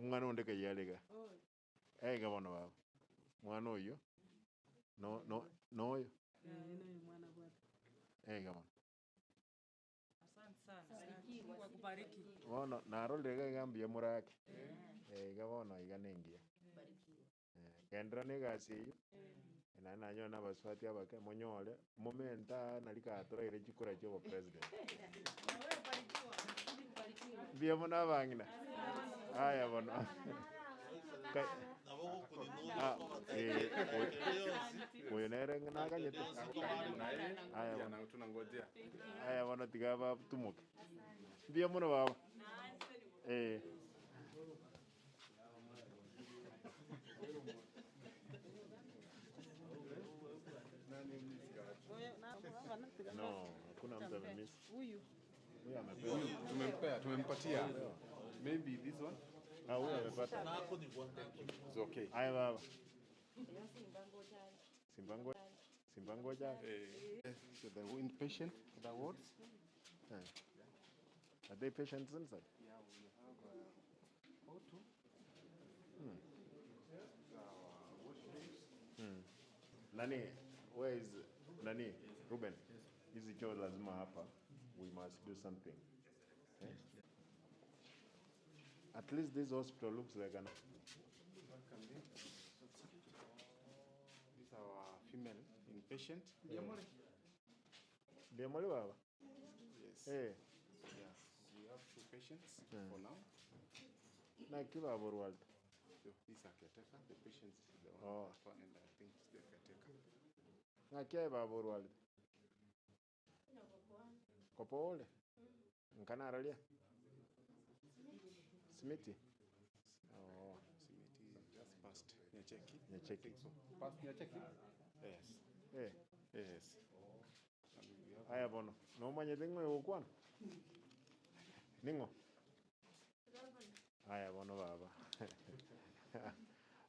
umwana onde kayalega gavana baba mwana oyo noyo mwana bwana gavana asante sana Mungu akubariki bono narolere gambia murake gavana iganengia gendera negasi eyo nananyona abaswati abake monyore momenta narikatoraire chikura chobo president bia mona bangina aya bono oyo nere nakanyete aya bono tunangojea aya bono tigaba tumuke bia mono baba no hakuna mtu amemiss huyu tumempatia maybe this one huyu amepata it's okay haya baba simbango jana so the inpatient the wards are they patients inside yeah we have auto nani where is nani Ruben hizi choo lazima hapa we must do something at least this hospital looks like an this is our female inpatient Biamole baba yes yeah we have 2 patients for now na kiba borwal so this are caretaker the patients is the one and I think it's the caretaker na kia baba borwal ko pole nkana aralia simiti simiti just past Nyacheki so past Nyacheki yes yes aya bono no manye tengo yokwana ningo aya bono baba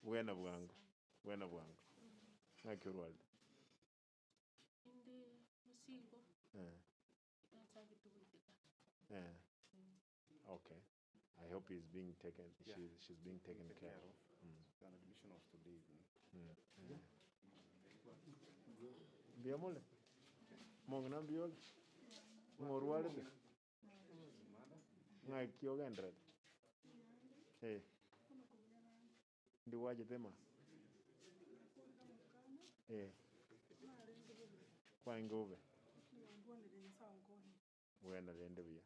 buena bwangu na kirwalda inde musingo okay I hope he's being taken she's being taken care of the admission of today biamole mongna biol ngorwalde ngai kiogendred ndi waje tema kwa ngove wena lende bia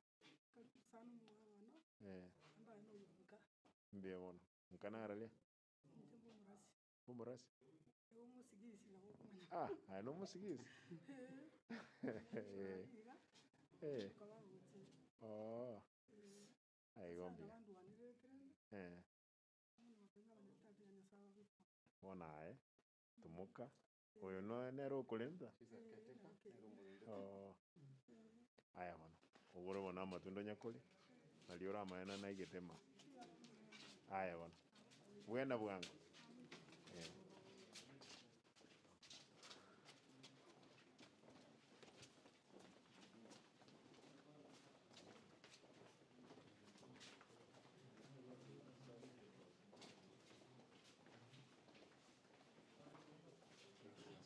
mbia bono nkanara le Bumurasi no musigisi ai gombi bona tumuka oyo no nero kulenda aya bono uburo bona matundo nyakuli naliora maena na igetema aya bono buena bwangu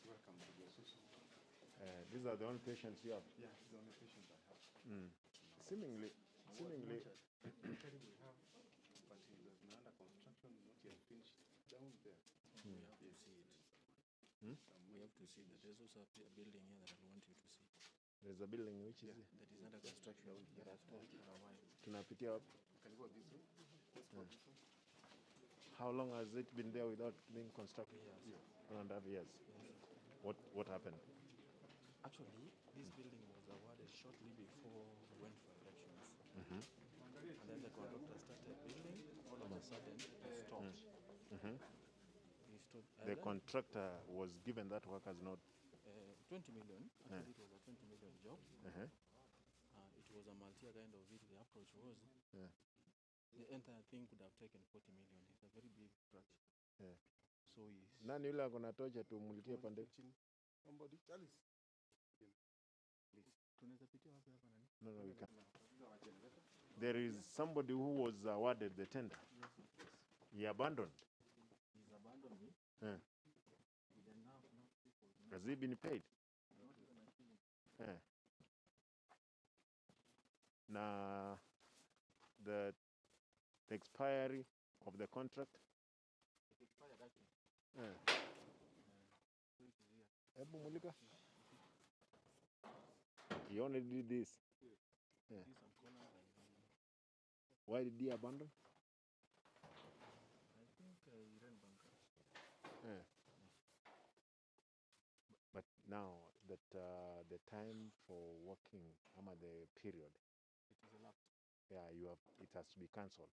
welcome to the social. These are the only patients you have? Yeah, the only patients I have. Seemingly. We have, but it is under construction, not yet finished. Down there. We have to see it. We have to see that. There's also a building here that I want you to see. There's a building which is that is under construction. That has stalled for a while. Tunapitia wapi? Can you go this way? How long has it been there without being constructed? 1.5 years. What happened? Actually, this building was awarded shortly before we went for elections. And then the contractor started building. All of a sudden, it stopped. The contractor was given that work as not 20 million. Actually, it was a 20 million job. It was a multi kind of it. The approach was the entire thing could have taken 40 million. It's a very big structure. So nani yule akona tocha tumulikie pande? Somebody tell us. No, we can't. There is somebody who was awarded the tender. He abandoned. He's abandoned me. Eh. With enough people. Has he been paid? Not even a shilling. Eh. Now, the expiry of the contract. It expired actually. Eh. So it is here. Hebu mulika. He only did this. Yeah. See some corners and Why did he abandon? I think he ran bankrupt. Yeah. But now that the time for working, the period, It is elapsed. yeah, it has to be cancelled.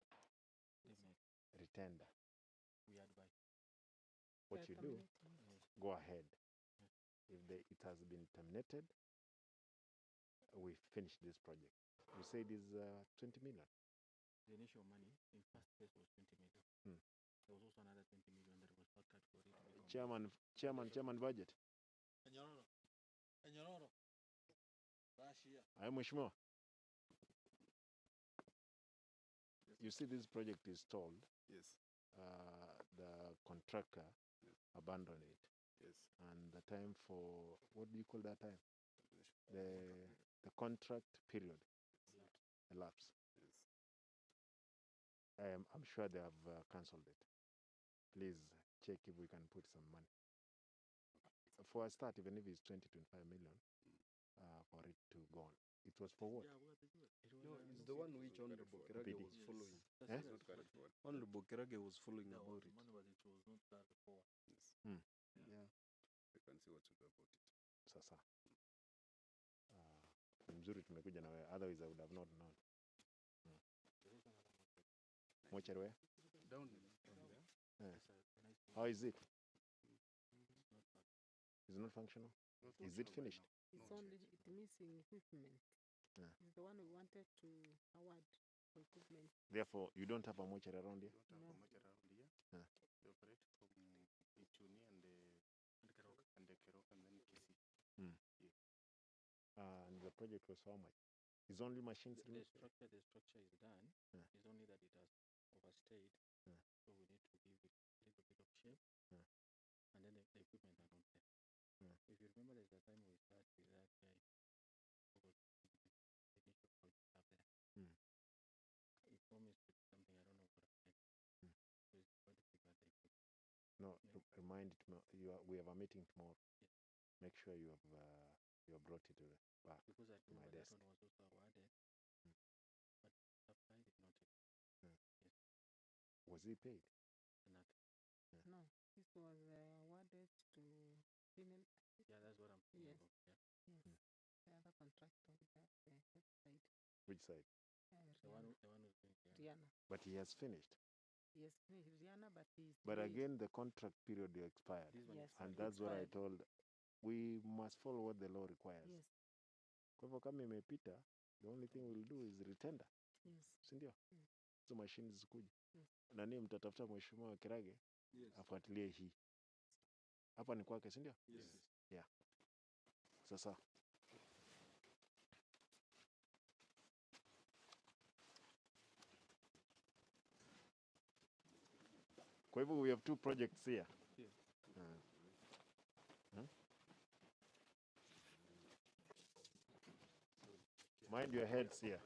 Definitely. Retender. We advise. What you do, Yes. go ahead. If it has been terminated, we finish this project. You say it is 20 million. The initial money in first phase was 20 million. There was also another 20 million that was factored for it to be completed. Chairman budget. Enyororo. Russia. Aye, Mheshimiwa. You see, this project is stalled. Yes. The contractor abandoned it. Yes. And the time for, what do you call that time? The contract period elapsed. Yes. I'm sure they have cancelled it. Please check if we can put some money. For a start, even if it's 20-25 million, for it to go on. It was for what? No, it's the one which Honorable Kirage PD. was following. Eh? Not carried forward. Honorable Kirage was following There about was it. money, but it was not carried forward. Yes. Yeah. We can see what to do about it. Sasa. Mzuri tumekuja na wewe. Otherwise I would have not known. Mortuary where? Down there. Yeah. It's a nice How is it? not bad. Is it not functional? Not Is it functional finished? right It's Not only missing equipment. Yeah. It's the one we wanted to award for equipment. Therefore, you don't have a mortuary around here? now. Don't have No. much around here. Yeah. They operate from Ichuni and the Kerok and then Kisi. And the project was how much? Is only machines The remaining? structure is done. Yeah. It's only that it has overstayed. Yeah. So we need to give it a little bit of shape. Yeah. And then the equipment are not there. Yeah. If you remember, there's a time we started with that guy who was the initial project up there. He promised to do something, I don't know what happened. So it's quite difficult. No, remind it. We have a meeting tomorrow. Yes. Make sure you have brought it back. Because I to my remember that desk. one was also awarded. But supply did not take Was he paid? nothing. No, this was awarded to female. Yeah, that's what I'm thinking Yes. of. Yeah. Yes. The other contractor with that side. Which side? The one who's doing the Rihanna. But he has finished. Yes, Rihanna, but he's But delayed. again, the contract period expired. This one Yes. And it that's what I expired. told. We must follow what the law requires. Yes, Kwa hivyo kama imepita, the only thing we'll do is retender. yes. Si ndio? Hizo machines zikuje. Yes. Nani mtatafuta Mheshimiwa Kirage Yes. afuatilie hii. Hapa ni kwake, si ndio? Yes. Yeah. Sasa kwa hivyo we have two projects here. Yes. Mind your heads here.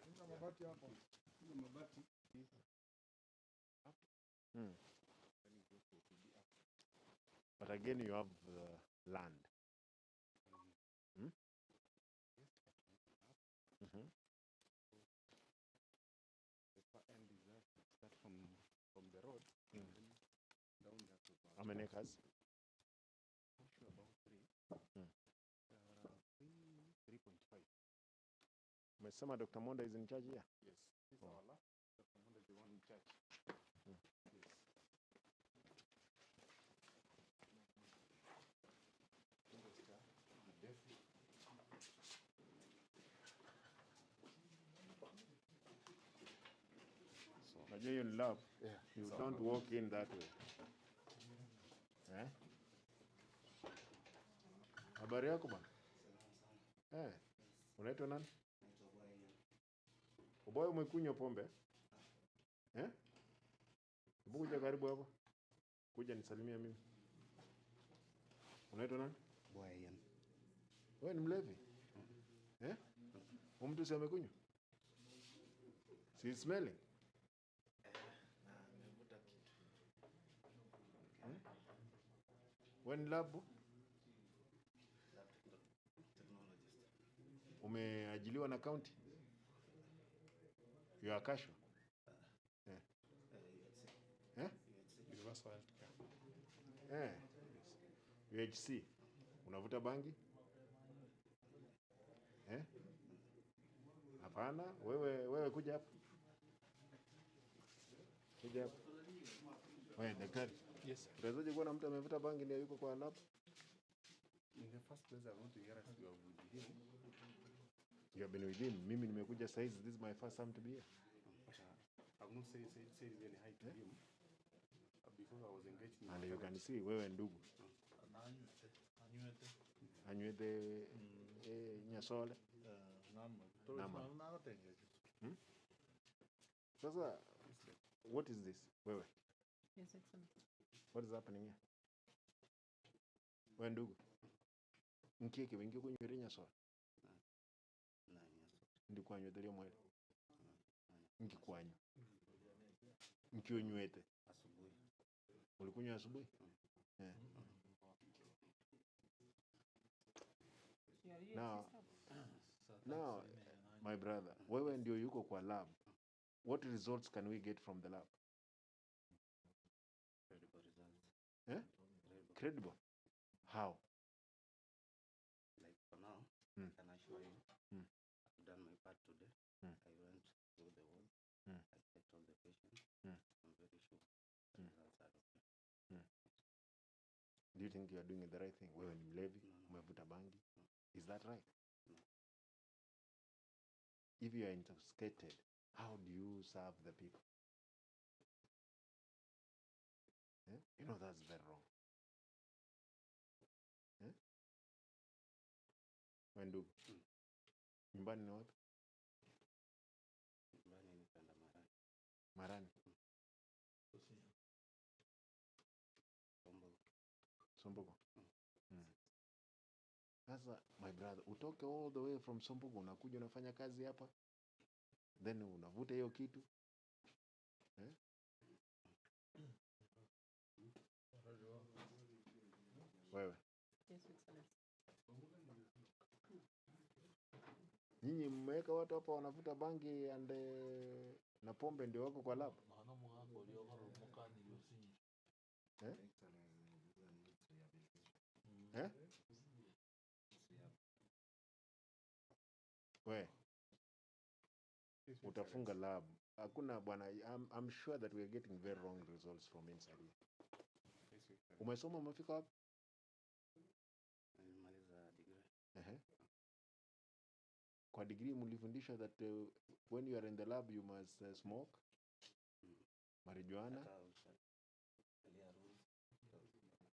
But again, you have land. The far end is there. Start from the road and then down there to about How many acres? not sure about 3. Around 3.5. Umesema Dr. Monda is in charge here? Yes. This is Oh. our last. Dr. Monda is the one in charge. Yes. Najua hiyo ni love. You don't walk in that way. Eh? Habari yako bwana? Unaitwa nani? Uboyo umekunywa pombe? Hebu kuja karibu hapo. Kuja nisalimia mimi. Unaitwa nani? Bwayan. Wewe ni mlevi? Eh? Mtu si amekunywa? Si smelling? Wewe ni lab? Umeajiliwa na county? You are casual? Universal healthcare. UHC. Unavuta bangi? Hapana, wewe kuja hapa. Kuja hapa. Wewe daktari. Yes. Unawezaje kuwa na mtu amevuta bangi ndio yuko kwa lab? In the first place, I want to hear us you are with him. You have been with him. Mimi nimekuja size. This is my first time to be here. I've not said any hi to him because I was engaged in. And you can see wewe ndugu. Anywete nyasole. Nama. Sasa, what is this? Wewe. Yes, Excellency. What is happening here? Wewe ndugu. Nkieke wengi kunywere nyasole. Ndi kwanywete lyo mwele. Nkikwanyu. Nkyonywete. Asubuhi. Ulikunywa asubuhi? Now, my brother, wewe ndio yuko kwa lab. What results can we get from the lab? Credible results. Credible. How? Like for now, can I show you? I've done my part today. I went through the ward. I checked all the patients. I'm very sure the results are okay. Do you think you are doing the right thing? Wewe ni mlevi, No. umevuta bangi. Is that right? No. If you are intoxicated, how do you serve the people? You know that's very wrong. Wendu. Nyumbani ni wapi? Nyumbani nikaenda Marani. Marani. Sombogo. Sasa, my brother, utoke all the way from Sombogo, unakuja unafanya kazi hapa, then unavuta hiyo kitu. Wewe. Yes, Excellency. Nyinyi mmeweka watu hapa wanavuta bangi na pombe ndio wako kwa lab. We. Utafunga lab. Hakuna bwana, I'm sure that we are getting very wrong results from inside here. Umesoma umefika wapi? Nilimaliza degree. Kwa degree mlifundishwa that when you are in the lab you must smoke marijuana.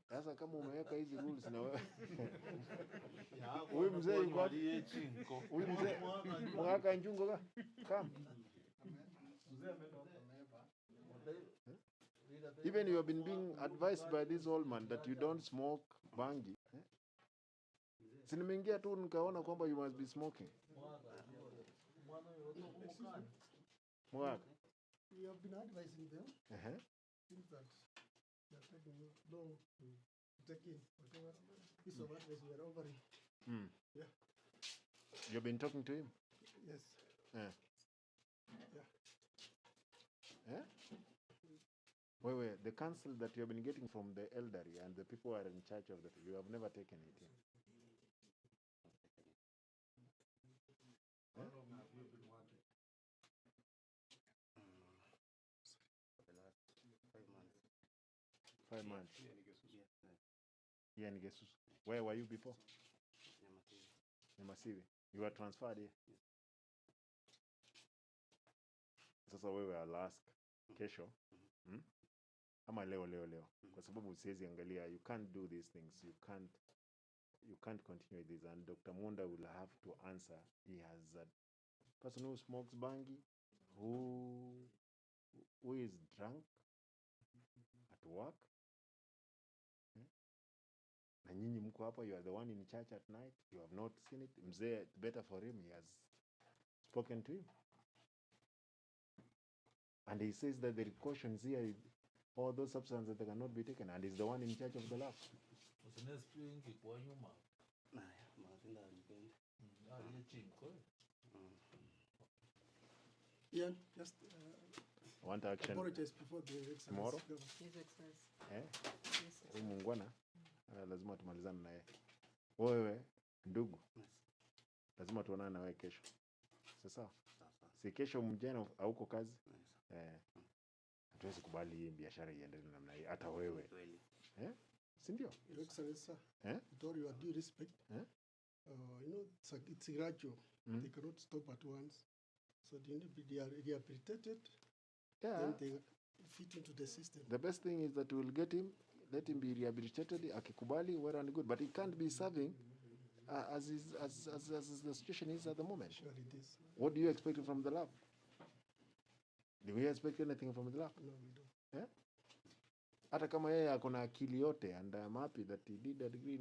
Sasa kama umeweka hizi rules na wewe huyu mzee yuko huyu mzee mwaka njungo kama even you have been being advised by this old man that you don't smoke bangi. Sinimeingia tu nikaona kwamba you must be smoking. Mwaka. We have been advising them. Since that they are taking long to take in whatever piece of advice we are offering. Yeah. You've been talking to him? Yes. Yeah. Yeah. Wait, the counsel that you have been getting from the elderly and the people who are in charge of you have never taken it. For the last 5 months. 5 months. Yes. Yeah, Nigesus. Where were you before? Nyamasivi. Nyamasivi. You were transferred here? Yes. Sasa wewe alask kesho. Ama leo. Kwa sababu siwezi angalia, you can't do these things. You can't continue this. And Dr. Munda will have to answer. He has a person who smokes bangi, who is drunk, to work. Na nyinyi mko hapa, you are the one in church at night, you have not seen it. Mzee, better for him, he has spoken to him. And he says that the precautions here is all those substances that cannot be taken, and he's the one in charge of the lab. Yeah, just Want action apologize before the tomorrow? His Excellency. Yes, Huyu muungwana lazima tumalizane naye. Wewe ndugu, lazima tuonane na wewe kesho. Sasa si kesho mjana hauko kazi? Hatuwezi kubali hii biashara iendelee namna hii, hata wewe. Si ndio? Your Excellency, sir, with all your due respect, you know, it's gradual. They cannot stop at once. So they need to be rehabilitated. Yeah. Then they fit into the system. The best thing is that we will get him, let him be rehabilitated, akikubali, well and good. But he can't be serving as the situation is at the moment. Sure it is. What do you expect from the lab? Do we expect anything from the lab? No, we don't. Hata kama yeye akona akili yote, and I'm happy that he did a degree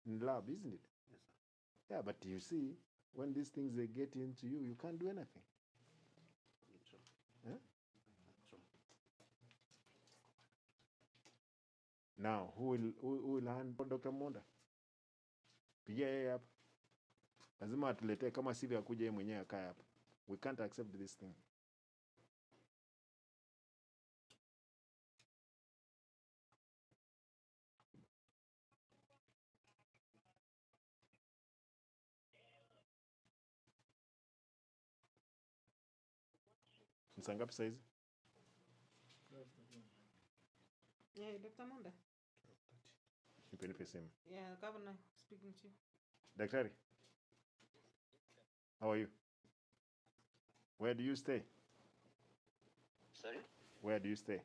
in lab, isn't it? Yes, sir. Yeah, but you see, when these things they get into you, you can't do anything. True. True. Now, who will hand Dr. Monda? Pigia yeye hapa. Lazima atuletee, kama sivyo akuje yeye mwenyewe akae hapa. We can't accept this thing. Msangapi saizi? Yeah, Dr. Monda. Nipe simu. Yeah, Governor speaking to you. Daktari, how are you? Where do you stay? Sorry? Where do you stay?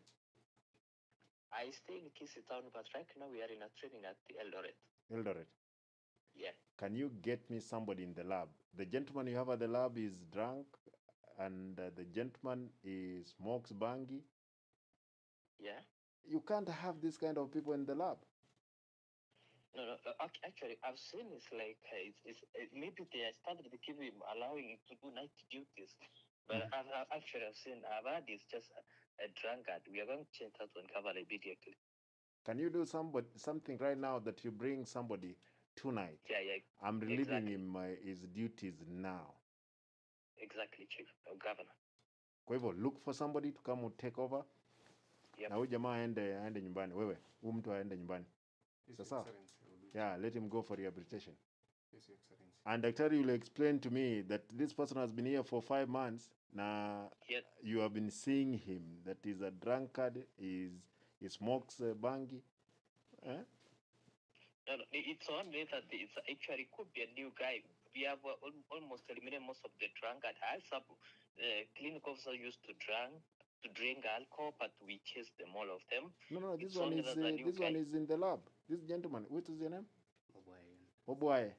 I stay in Kisii town, but right now we are in a training at the Eldoret. Eldoret. Yeah. Can you get me somebody in the lab? The gentleman you have at the lab is drunk, and the gentleman is smokes bangi. Yeah? You can't have this kind of people in the lab. No, actually, I've seen it's like, maybe they started to give him, allowing him to do night duties. But I've seen, I've heard it's just a drunkard. We are going to change that one cover immediately. Can you do something right now that you bring somebody tonight? Yeah. I'm relieving him his duties now. Exactly, Chief, Governor. Kwa hivyo, look for somebody to come and take over. Yep. Na huyu jamaa aende nyumbani. Wewe, huyu mtu aende nyumbani. Sasa? Yeah, let him go for rehabilitation. Yes, Your Excellency. And Daktari will explain to me that this person has been here for 5 months. Now, you have been seeing him, that he's a drunkard, he smokes bangi. No, it's only that it's actually could be a new guy. We have almost eliminated most of the drunkard. Some clinical officers used to drink alcohol, but we chased them, all of them. No, this one is in the lab. This gentleman, what is your name? Oboye.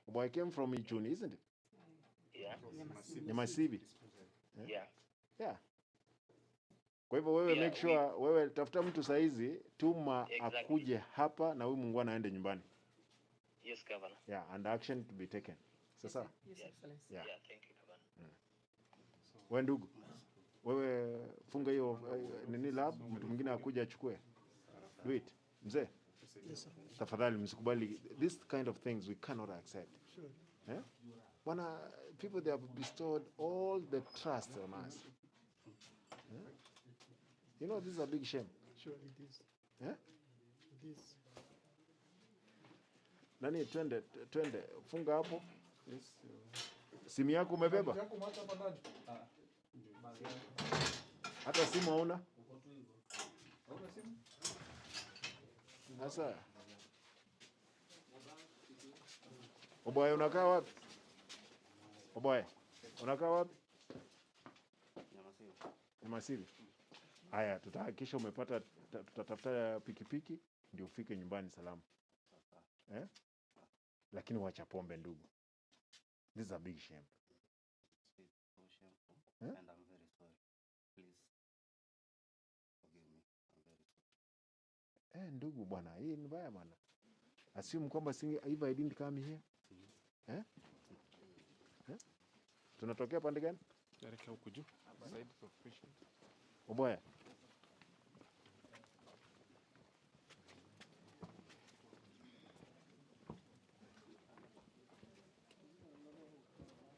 Oboye came from Ichuni, isn't it? Yeah. Nyamasibi. Yeah. Kwa hivyo wewe make sure wewe tafuta mtu saizi, tuma akuje hapa na huyu muungwana aende nyumbani. Yes, Governor. Yeah, and action to be taken. Sasa? Yes, Excellency. Yeah, thank you, Governor. Wewe ndugu, wewe funga hiyo nini lab, mtu mwingine akuje achukue. Do it. Mzee. Yes, sir. Tafadhali msikubali this kind of things, we cannot accept. Sure. People, they have bestowed all the trust on us. You know, this is a big shame. Sure it is. It is. Nani, twende, funga hapo. Simu yako umebeba? Hata simu hauna? Sasa. Oboye, unakaa wapi? Oboye, unakaa wapi? Nyamasibi. Haya, tutahakikisha umepata, tutatafuta pikipiki ndio ufike nyumbani salama. Lakini wacha pombe ndugu. This is a big shame. It's so shameful, and I'm very sorry. Please forgive me. I'm very ndugu bwana, hii ni mbaya bwana. Assume kwamba if I didn't come here. Tunatokea pande gani? Direct huko juu. Side of patient. Oboya.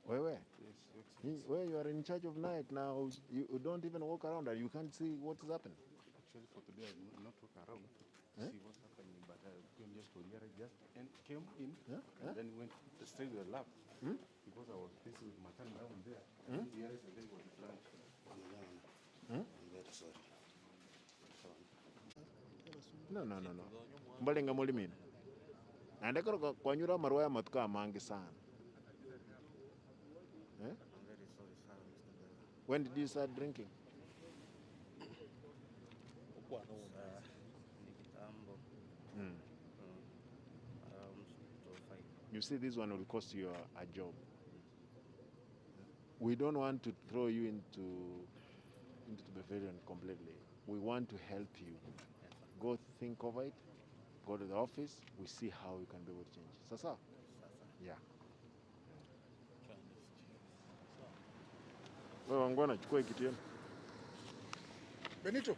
Where? Where you are in charge of night now, you don't even walk around and you can't see what is happening. Actually, for today, I will not walk around to see what's happening, but I came just to hear it, and came in, and then went straight to the lab because I was busy with my time down there. Here is the day was planned. I'm very sorry. No. Mbalenga molimina. Andekoro kwanyura marwaya matuka mangi sana. I'm very sorry, sir, Mr. Bella. When did you start drinking? Around 5. You see, this one will cost you a job. We don't want to throw you into the pavilion completely. We want to help you. Go think over it. Go to the office. We see how we can be able to change. Sasa? Yeah. Wewe wangwana chukua kitu yenu. Benito.